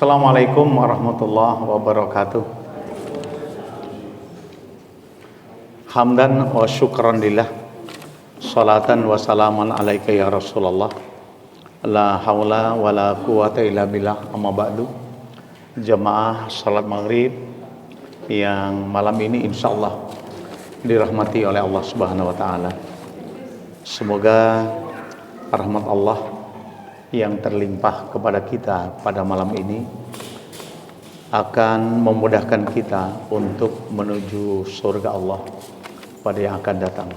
Assalamualaikum warahmatullahi wabarakatuh. Hamdan wa syukran lillah. Salatan wa salaman alaika ya Rasulullah. La haula wa la quwata illa billah. Amma ba'du. Jamaah salat maghrib yang malam ini insyaallah dirahmati oleh Allah Subhanahu wa taala. Semoga rahmat Allah yang terlimpah kepada kita pada malam ini akan memudahkan kita untuk menuju surga Allah pada yang akan datang.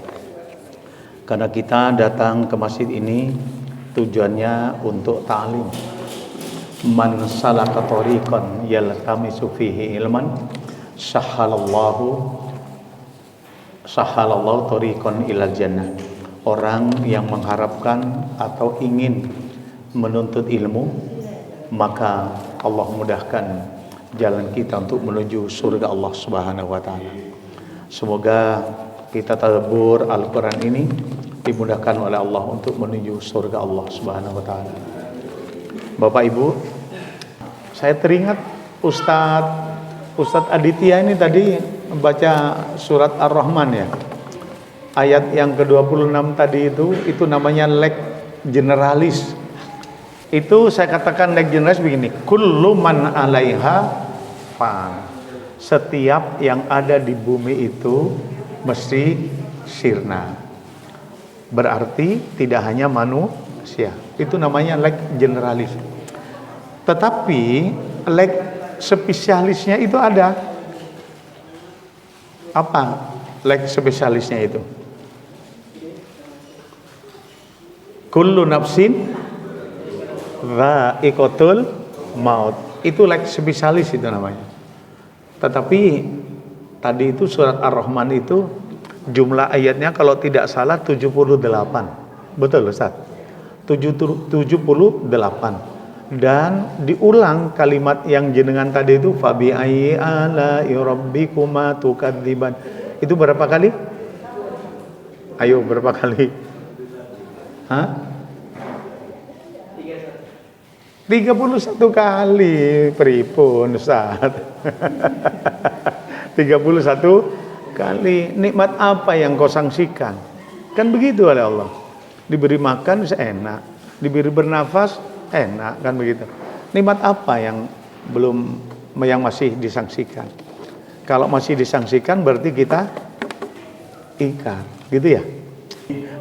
Karena kita datang ke masjid ini tujuannya untuk ta'lim. Man salaka tariqan yaltamisu fihi ilman sahhalallahu tariqan ilal jannah. Orang yang mengharapkan atau ingin menuntut ilmu, maka Allah mudahkan jalan kita untuk menuju surga Allah Subhanahu wa taala. Semoga kita tadabbur Al-Qur'an ini dimudahkan oleh Allah untuk menuju surga Allah Subhanahu wa taala. Bapak Ibu, saya teringat Ustadz Aditya ini tadi membaca surat Ar-Rahman ya. Ayat yang ke-26 tadi itu namanya leg generalis. Itu saya katakan leg generalis begini, kullu man 'alaiha fan. Setiap yang ada di bumi itu mesti sirna. Berarti tidak hanya manusia. Itu namanya leg generalis. Tetapi leg spesialisnya itu ada. Apa leg spesialisnya itu? Kullu nafsin dha'iqatul maut. Itu leg spesialis itu namanya. Tetapi tadi itu surat Ar-Rahman itu jumlah ayatnya kalau tidak salah 78. Betul Ustaz? 78. Dan diulang kalimat yang jenengan tadi itu fabi ayyi ala'i rabbikuma tukadziban. Itu berapa kali? Ayo berapa kali? Hah? 31 kali. Pripun Ustaz? 31 kali. Nikmat apa yang kau sangsikan? Kan begitu oleh Allah. Diberi makan enak, diberi bernafas enak, kan begitu. Nikmat apa yang masih disangsikan? Kalau masih disangsikan berarti kita ingkar, gitu ya.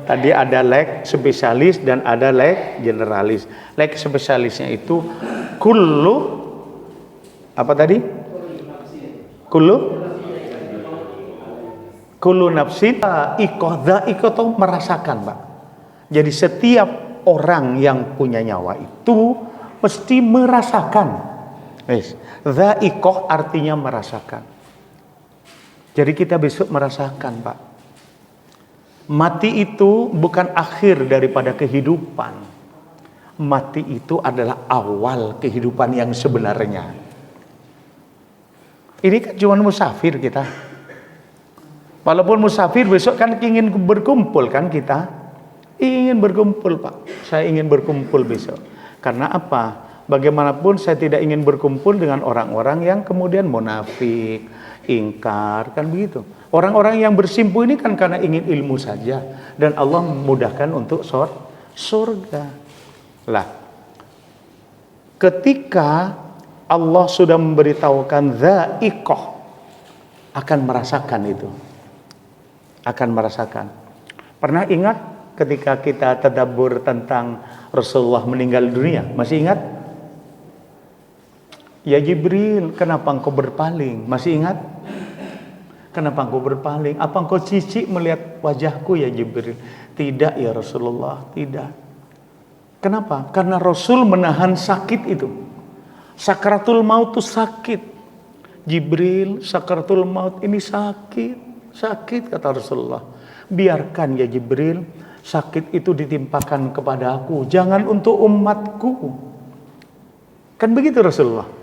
Tadi ada leg spesialis dan ada leg generalis. Leg spesialisnya itu kullu apa tadi? Kullu nafsin dha'iqatul merasakan, Pak. Jadi setiap orang yang punya nyawa itu mesti merasakan. Dha'iqah artinya merasakan. Jadi kita besok merasakan, Pak. Mati itu bukan akhir daripada kehidupan. Mati itu adalah awal kehidupan yang sebenarnya. Ini kan cuma musafir kita. Walaupun musafir besok kan ingin berkumpul kan kita. Ingin berkumpul Pak. Saya ingin berkumpul besok. Karena apa? Bagaimanapun saya tidak ingin berkumpul dengan orang-orang yang kemudian munafik, ingkar, kan begitu. Orang-orang yang bersimpu ini kan karena ingin ilmu saja. Dan Allah memudahkan untuk surga. Lah, ketika Allah sudah memberitahukan dha'iqah, akan merasakan itu. Akan merasakan. Pernah ingat ketika kita tadabbur tentang Rasulullah meninggal dunia? Masih ingat? Ya Jibril, kenapa engkau berpaling? Masih ingat? Kenapa engkau berpaling? Apa engkau cicik melihat wajahku ya Jibril? Tidak ya Rasulullah, tidak. Kenapa? Karena Rasul menahan sakit itu. Sakratul maut itu sakit. Jibril, sakratul maut ini sakit. Sakit kata Rasulullah. Biarkan ya Jibril, sakit itu ditimpakan kepada aku. Jangan untuk umatku. Kan begitu Rasulullah.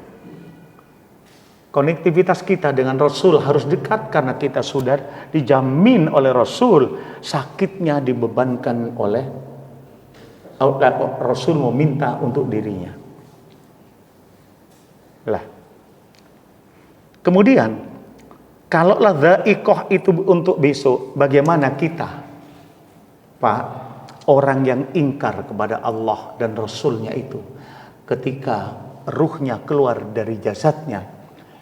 Konektivitas kita dengan Rasul harus dekat karena kita sudah dijamin oleh Rasul. Sakitnya dibebankan oleh Rasul meminta untuk dirinya. Lah. Kemudian, kalaulah dha'iqah itu untuk besok, bagaimana kita, Pak, orang yang ingkar kepada Allah dan Rasulnya itu, ketika ruhnya keluar dari jasadnya,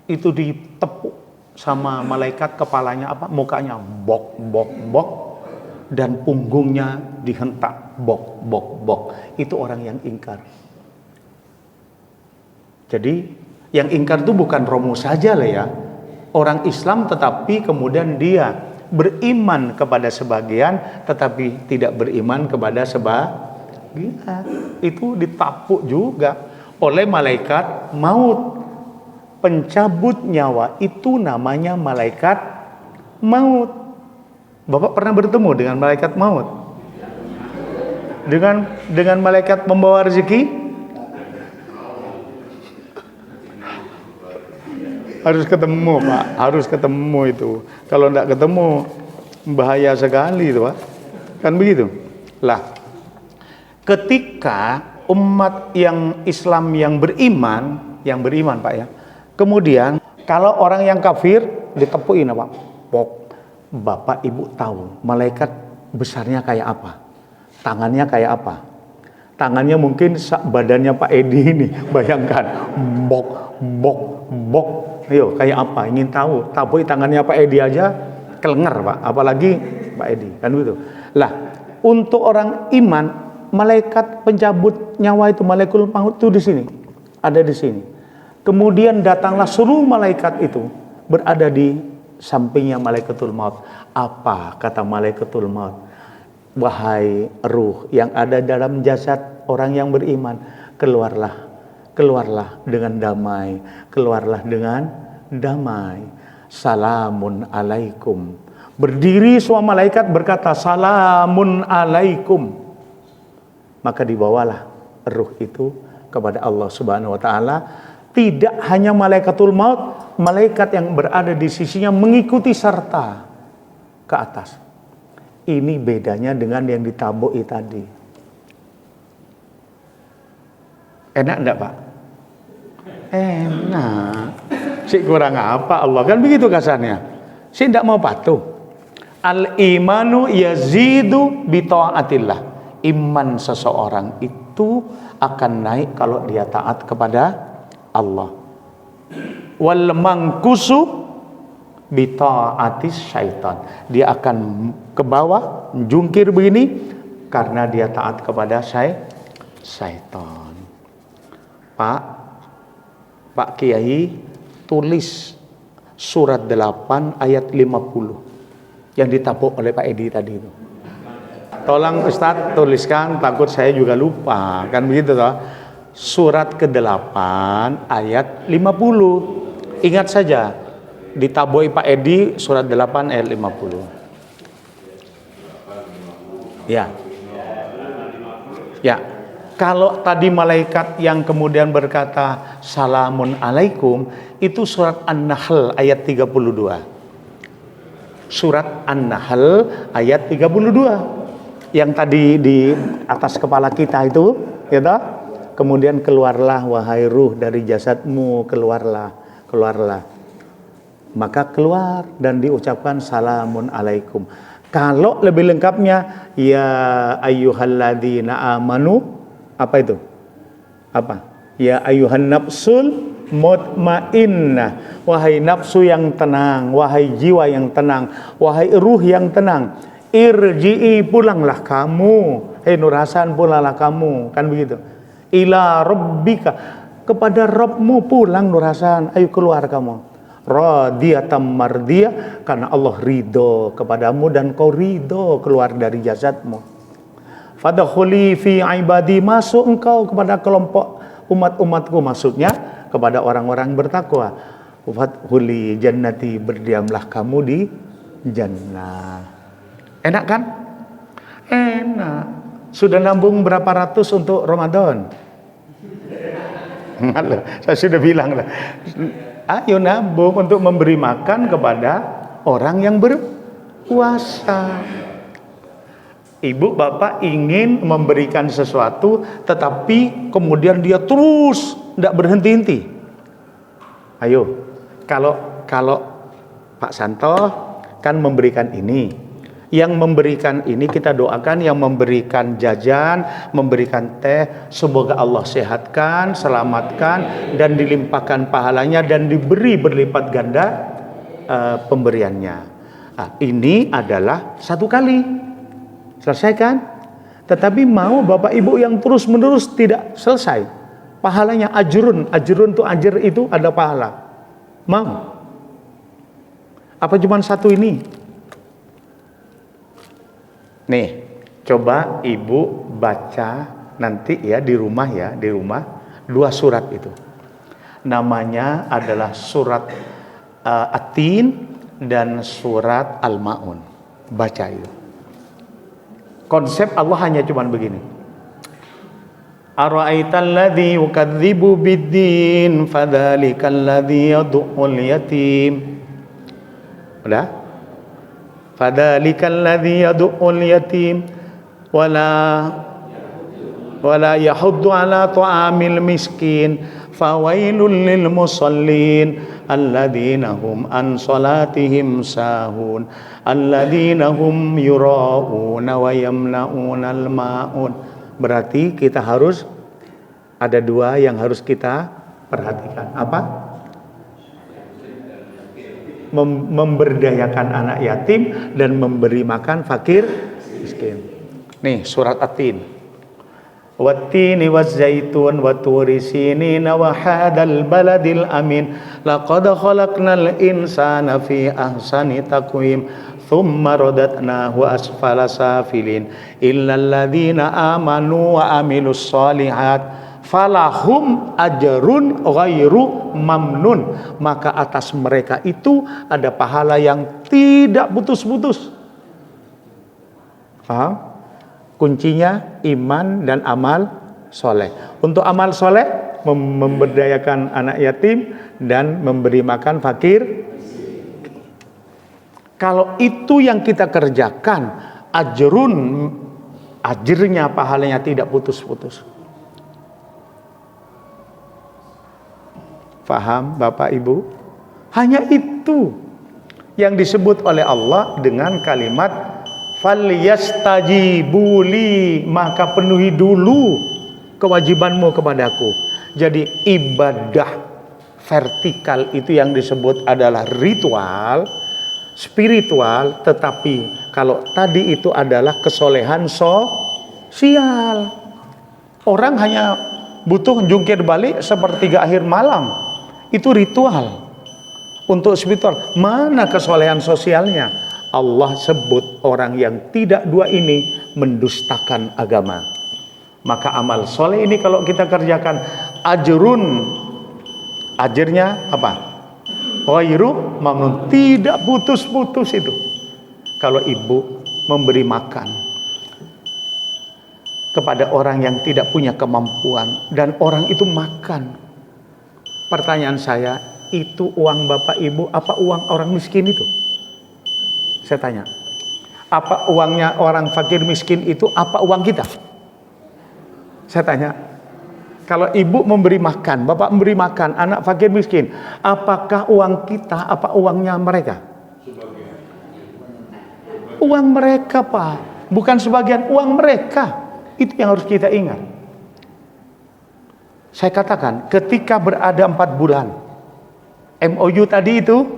itu ditepuk sama malaikat, kepalanya apa? Mukanya bok, bok, bok, dan punggungnya dihentak, bok, bok, bok. Itu orang yang ingkar. Jadi, yang ingkar itu bukan romo saja lah ya. Orang Islam tetapi kemudian dia beriman kepada sebagian tetapi tidak beriman kepada sebagian. Itu ditapuk juga oleh malaikat maut. Pencabut nyawa itu namanya malaikat maut. Bapak pernah bertemu dengan malaikat maut? Dengan malaikat membawa rezeki? Harus ketemu, Pak. Harus ketemu itu. Kalau tidak ketemu, bahaya sekali itu, Pak. Kan begitu? Lah, ketika umat yang Islam yang beriman, Pak ya. Kemudian, kalau orang yang kafir ditepuin, Pak. Pok. Bapak Ibu tahu, malaikat besarnya kayak apa? Tangannya kayak apa? Tangannya mungkin badannya Pak Edi ini. Bayangkan. Bok, bok, bok. Ayo, kayak apa? Ingin tahu? Tapui tangannya Pak Edi aja kelengar, Pak. Apalagi Pak Edi, kan begitu. Lah, untuk orang iman, malaikat pencabut nyawa itu, malaikul maut itu di sini. Ada di sini. Kemudian datanglah seluruh malaikat itu berada di sampingnya malaikatul maut. Apa kata malaikatul maut? Wahai ruh yang ada dalam jasad orang yang beriman, keluarlah dengan damai, keluarlah dengan damai. Salamun alaikum. Berdiri semua malaikat berkata salamun alaikum. Maka dibawalah ruh itu kepada Allah Subhanahu wa taala. Tidak hanya malaikatul maut, malaikat yang berada di sisinya mengikuti serta ke atas. Ini bedanya dengan yang ditabui tadi. Enak enggak, Pak? Enak. Si kurang apa Allah, kan begitu kasarnya. Si tidak mau patuh. Al-imanu yazidu bi taatillah. Iman seseorang itu akan naik kalau dia taat kepada Allah. Wal mangkusu bi taatis syaitan. Dia akan ke bawah, jungkir begini karena dia taat kepada syaitan. Pak Kiai tulis surat 8 ayat 50 yang ditapuk oleh Pak Edi tadi itu. Tolong Ustadz tuliskan, takut saya juga lupa, kan begitu toh. Surat ke-8 ayat 50. Ingat saja, ditabui Pak Edi surat 8 ayat 50. Ya. Ya. Kalau tadi malaikat yang kemudian berkata salamun alaikum, itu surat An-Nahl ayat 32. Surat An-Nahl ayat 32. Yang tadi di atas kepala kita itu, ya toh? Kemudian keluarlah wahai ruh dari jasadmu, keluarlah. Maka keluar dan diucapkan salamun alaikum. Kalau lebih lengkapnya ya ayyuhalladzina amanu, apa itu? Apa? Ya ayyuhan nafsul mutmainnah. Wahai nafsu yang tenang, wahai jiwa yang tenang, wahai ruh yang tenang. Irji'i, pulanglah kamu. Hei Nur Hasan, pulanglah kamu. Kan begitu. Ila rabbika, kepada Rabbmu pulang Nur Hasan. Ayo keluar kamu. Radiyatan mardiyah, karena Allah ridho kepadamu dan kau ridho keluar dari jasadmu. Fadkhuli fi ibadi, masuk engkau kepada kelompok umat-umatku, maksudnya kepada orang-orang bertakwa. Fadkhuli jannati, berdiamlah kamu di jannah. Enak kan? Enak. Sudah nambung berapa ratus untuk Ramadan? Saya sudah bilang lah. Ayo nabung untuk memberi makan kepada orang yang berpuasa. Ibu bapak ingin memberikan sesuatu, tetapi kemudian dia terus tidak berhenti-henti. Ayo, kalau Pak Santo kan memberikan ini. Yang memberikan ini kita doakan, yang memberikan jajan, memberikan teh, semoga Allah sehatkan, selamatkan, dan dilimpahkan pahalanya dan diberi berlipat ganda pemberiannya. Nah, ini adalah satu kali, selesaikan. Tetapi mau Bapak Ibu yang terus menerus tidak selesai, pahalanya ajrun itu ajr itu ada pahala. Mau? Apa cuma satu ini? Nih, coba Ibu baca nanti ya di rumah 2 surat itu. Namanya adalah surat At-Tin dan surat Al-Ma'un. Baca itu. Konsep Allah hanya cuman begini. Ara'aital ladzi yukadzibu bid-din fadzalikal ladzi yad'ul yatim. Udah? Fadzalikal ladzi yad'ul yatim wala yahuddu ala ta'amil miskin fawailul lil musallin alladzina hum an salatihim sahun alladzina hum yura'una wa yamna'unal ma'un. Berarti kita harus ada 2 yang harus kita perhatikan. Apa? Memberdayakan anak yatim dan memberi makan fakir miskin. Nih surat At-Tin. Wat-tini waz-zaitun wat-turi sinina wa hadal baladil amin laqad khalaqnal insana fi ahsani taqwim thumma radatnahu asfala safilin illal ladzina amanu wa amilus shalihat falahum ajrun ghairu mamnun. Maka atas mereka itu ada pahala yang tidak putus-putus. Paham? Kuncinya iman dan amal soleh. Untuk amal soleh memberdayakan anak yatim dan memberi makan fakir. Kalau itu yang kita kerjakan, ajrnya pahalanya tidak putus-putus. Faham Bapak Ibu? Hanya itu yang disebut oleh Allah dengan kalimat falyastajibuli, maka penuhi dulu kewajibanmu kepadaku. Jadi ibadah vertikal itu yang disebut adalah ritual spiritual, tetapi kalau tadi itu adalah kesolehan sosial. Orang hanya butuh jungkir balik sepertiga akhir malam. Itu ritual untuk spiritual. Mana kesolehan sosialnya? Allah sebut orang yang tidak 2 ini mendustakan agama. Maka amal soleh ini kalau kita kerjakan ajrnya apa? Ghairu mamnun, tidak putus-putus itu. Kalau ibu memberi makan kepada orang yang tidak punya kemampuan dan orang itu makan, pertanyaan saya, itu uang Bapak Ibu apa uang orang miskin itu? Saya tanya, apa uangnya orang fakir miskin itu apa uang kita? Saya tanya, kalau ibu memberi makan, bapak memberi makan anak fakir miskin, apakah uang kita apa uangnya mereka? Uang mereka Pak, bukan sebagian, uang mereka. Itu yang harus kita ingat. Saya katakan, ketika berada 4 bulan MOU tadi itu,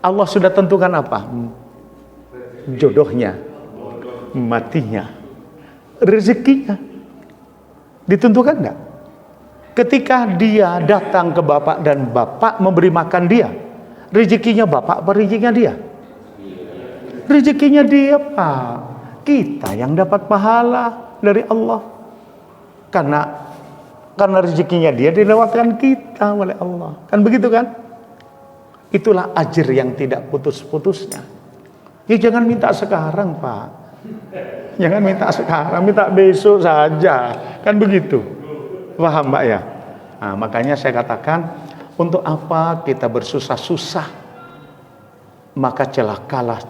Allah sudah tentukan apa? Jodohnya, matinya, rezekinya ditentukan enggak? Ketika dia datang ke bapak dan bapak memberi makan dia, rezekinya bapak apa rezekinya dia? Rezekinya dia Pak. Kita yang dapat pahala dari Allah. Karena rezekinya dia dilewatkan kita oleh Allah. Kan begitu kan? Itulah ajr yang tidak putus-putusnya. Ya jangan minta sekarang Pak. Jangan minta sekarang, minta besok saja. Kan begitu. Paham Mbak ya? Nah, makanya saya katakan, untuk apa kita bersusah-susah? Maka celakalah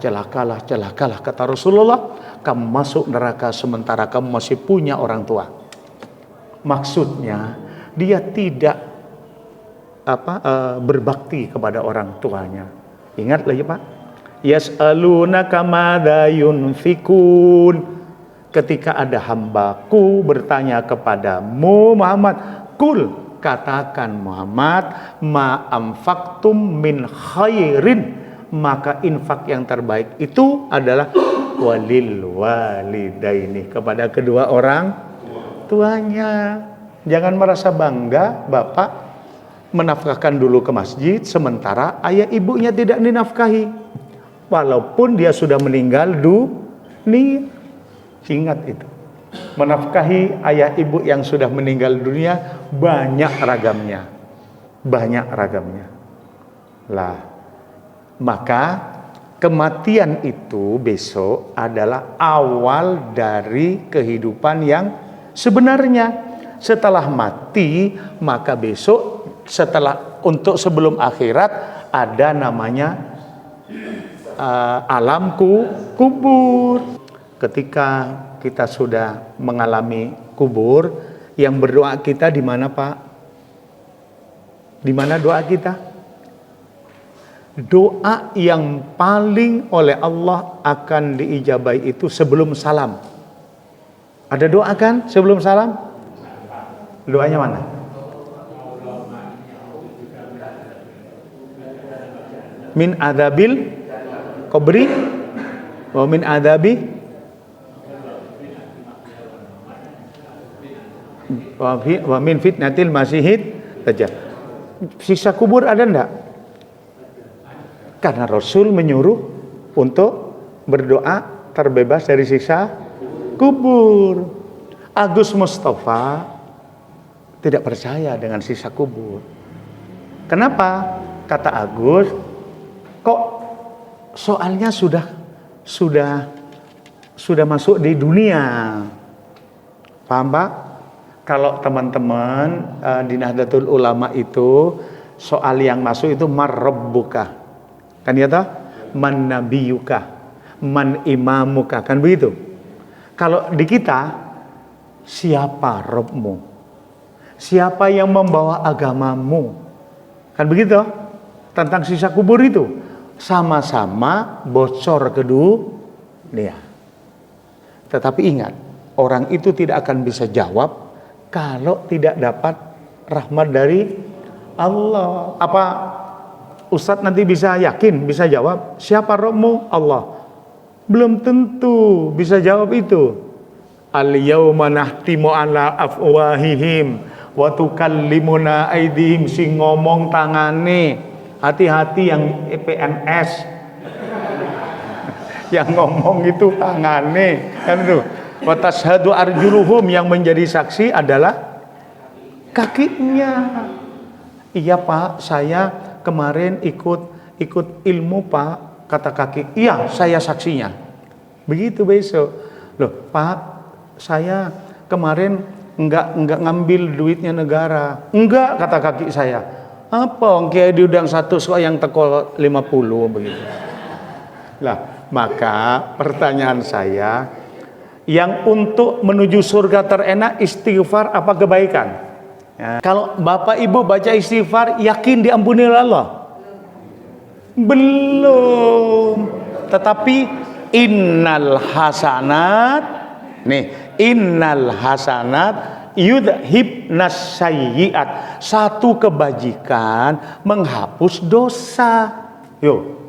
kata Rasulullah, kamu masuk neraka sementara kamu masih punya orang tua. Maksudnya dia tidak berbakti kepada orang tuanya. Ingat lagi Pak, yas'alunaka madza yunfikun. Ketika ada hambaku bertanya kepadamu Muhammad, kul, katakan Muhammad, ma amfaktum min khairin, maka infak yang terbaik itu adalah walil walidaini, kepada kedua orang tuanya. Jangan merasa bangga Bapak menafkahkan dulu ke masjid sementara ayah ibunya tidak dinafkahi, walaupun dia sudah meninggal dunia. Ingat itu, menafkahi ayah ibu yang sudah meninggal dunia banyak ragamnya, lah. Maka kematian itu besok adalah awal dari kehidupan yang sebenarnya. Setelah mati, maka besok sebelum akhirat ada namanya alam kubur. Ketika kita sudah mengalami kubur, yang berdoa kita di mana Pak? Di mana doa kita? Doa yang paling oleh Allah akan diijabai itu sebelum salam. Ada doa kan sebelum salam? Doanya mana? Min adabil qabri wa min adabi wa min fitnatil masihid dajjal. Siksa kubur ada enggak? Karena Rasul menyuruh untuk berdoa terbebas dari siksa kubur. Agus Mustafa tidak percaya dengan siksa kubur. Kenapa? Kata Agus, kok soalnya sudah masuk di dunia. Paham Pak? Kalau teman-teman di Nahdlatul Ulama itu soal yang masuk itu marrabbuka, kan ya toh? Man nabiyuka, man imamuka, kan begitu. Kalau di kita, siapa Rabbmu? Siapa yang membawa agamamu? Kan begitu? Tentang sisa kubur itu sama-sama bocor ke dunia. Tetapi ingat, orang itu tidak akan bisa jawab kalau tidak dapat rahmat dari Allah. Apa Ustadz nanti bisa yakin, bisa jawab siapa Rabbmu? Allah. Belum tentu bisa jawab itu. Al-yauma nahtimu ala afwahihim wa tukallimuna aydihim, sing ngomong tangane. Hati-hati yang PNS. Yang ngomong itu tangane, kan itu. Wa tashhadu arjuluhum, yang menjadi saksi adalah kakinya. Iya Pak, saya kemarin ikut ilmu Pak, kata kaki. Iya, saya saksinya. Begitu besok. Loh Pak, saya kemarin enggak ngambil duitnya negara. Enggak, kata kaki saya. Apa Kiai diundang satu yang teko 50 begitu. Lah, maka pertanyaan saya, yang untuk menuju surga terenak istighfar apa kebaikan? Ya. Kalau Bapak Ibu baca istighfar, yakin diampuni oleh Allah? Belum. Tetapi innal hasanat, innal hasanat yudhibnas sayyiat. Satu kebajikan menghapus dosa. Yo.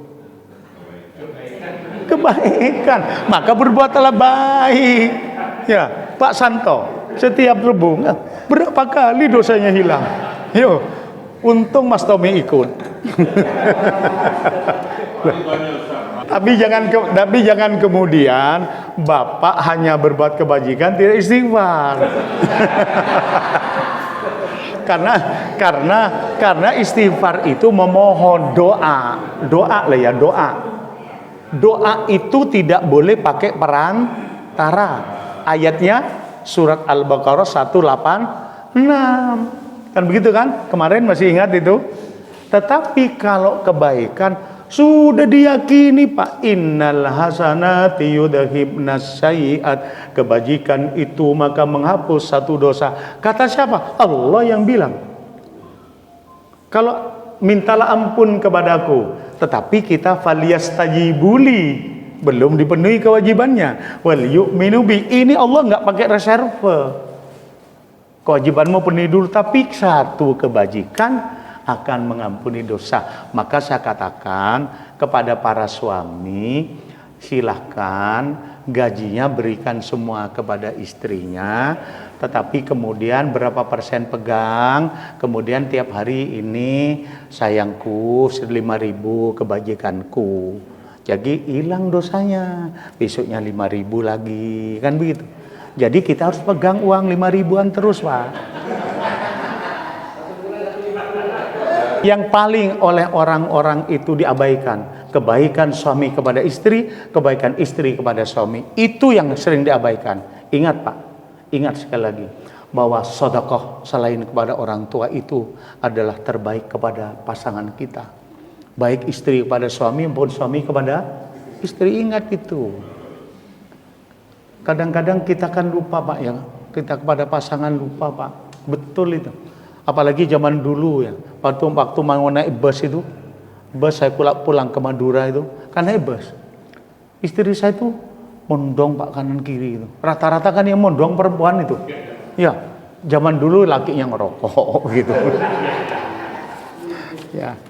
Kebaikan, maka berbuatlah baik. Ya, Pak Santo, setiap Rebu berapa kali dosanya hilang? Yo, untung Mas Tommy ikut. Tapi jangan kemudian Bapak hanya berbuat kebajikan tidak istighfar. karena istighfar itu memohon doa lah ya, doa itu tidak boleh pakai perantara. Ayatnya surat Al-Baqarah 186. Kan begitu kan? Kemarin masih ingat itu. Tetapi kalau kebaikan sudah diyakini Pak, innal hasanati yudhibnas sayyiat, kebajikan itu maka menghapus satu dosa. Kata siapa? Allah yang bilang. Kalau mintalah ampun kepadaku, tetapi kita faliyastajibuli, belum dipenuhi kewajibannya. Wal yu'minu bi, ini Allah nggak pakai reserve. Kewajibanmu penuhi dulu, tapi satu kebajikan akan mengampuni dosa. Maka saya katakan kepada para suami, silahkan gajinya berikan semua kepada istrinya, tetapi kemudian berapa persen pegang, kemudian tiap hari ini sayangku 5.000 kebajikanku. Jadi hilang dosanya, besoknya 5.000 lagi, kan begitu. Jadi kita harus pegang uang 5.000-an terus, Pak. Yang paling oleh orang-orang itu diabaikan, kebaikan suami kepada istri, kebaikan istri kepada suami, itu yang sering diabaikan. Ingat, Pak, ingat sekali lagi bahwa sedekah selain kepada orang tua itu adalah terbaik kepada pasangan kita. Baik istri kepada suami maupun suami kepada istri, ingat itu. Kadang-kadang kita kan lupa, Pak, ya. Kita kepada pasangan lupa, Pak. Betul itu. Apalagi zaman dulu ya. Waktu mau naik bus itu, bus saya pulang ke Madura itu, kan naik bus. Istri saya itu mondong, Pak, kanan kiri itu. Rata-rata kan yang mondong perempuan itu. Ya, zaman dulu laki yang ngerokok gitu. Ya.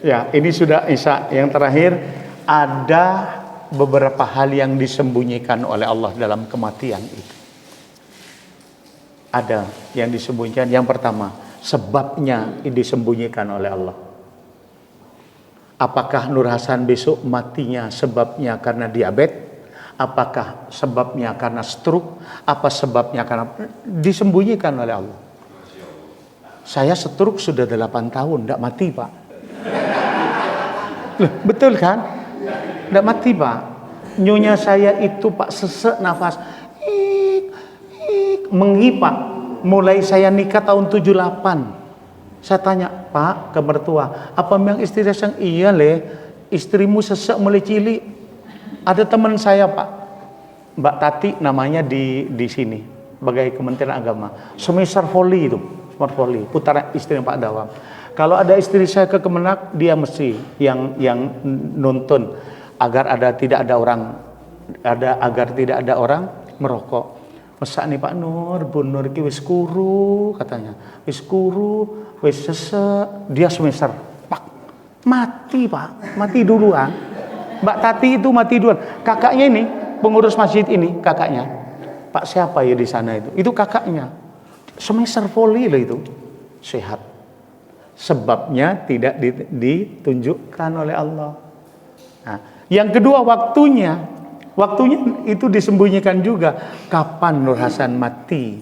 Ya, ini sudah Isa. Yang terakhir, ada beberapa hal yang disembunyikan oleh Allah dalam kematian itu. Ada yang disembunyikan. Yang pertama, sebabnya disembunyikan oleh Allah. Apakah Nur Hasan besok matinya sebabnya karena diabetes? Apakah sebabnya karena stroke? Apa sebabnya karena disembunyikan oleh Allah? Saya stroke sudah 8 tahun, tidak mati, Pak. Loh, betul kan? Tidak mati, Pak. Nyonya saya itu, Pak, sesek nafas. Mengipak. Mulai saya nikah tahun 78. Saya tanya, Pak, ke mertua, apa memang istri saya? Iya, Le. Istrimu sesek mulai cilik. Ada teman saya, Pak, Mbak Tati namanya di sini, sebagai Kementerian Agama. Semester voli itu. Smart volley, putra istri Pak Dawam. Kalau ada istri saya ke Kemenak, dia mesti yang nonton agar tidak ada orang merokok. Masa nih Pak Nur, Bu Nur ki wis kuru katanya. Wis kuru, wis sesek, dia semester. Pak, mati, Pak. Mati duluan. Mbak Tati itu mati duluan. Kakaknya ini, pengurus masjid ini, kakaknya. Pak siapa ya di sana itu? Itu kakaknya. Semester voli lah itu. Sehat. Sebabnya tidak ditunjukkan oleh Allah. Nah, yang kedua waktunya itu disembunyikan juga. Kapan Nur Hasan mati?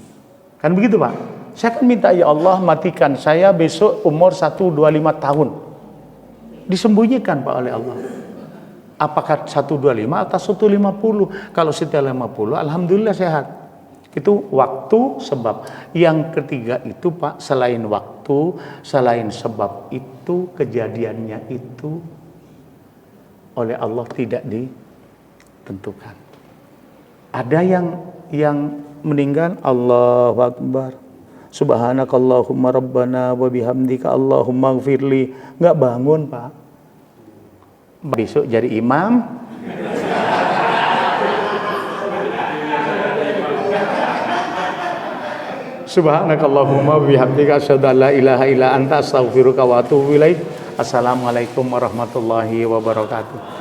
Kan begitu, Pak? Saya kan minta, ya Allah matikan saya besok umur 125 tahun. Disembunyikan, Pak, oleh Allah. Apakah 125 atau 150? Kalau 150, alhamdulillah sehat. Itu waktu, sebab. Yang ketiga itu, Pak, selain waktu, selain sebab itu, kejadiannya itu oleh Allah tidak ditentukan. Ada yang meninggal, Allahu Akbar, Subhanakallahumma rabbana wa bihamdika Allahumma gfirli, nggak bangun, Pak. Besok jadi imam. Subhanakallahumma wa bihamdika asyhadu an la ilaha illa anta astaghfiruka wa atubu ilaik. Assalamualaikum warahmatullahi wabarakatuh.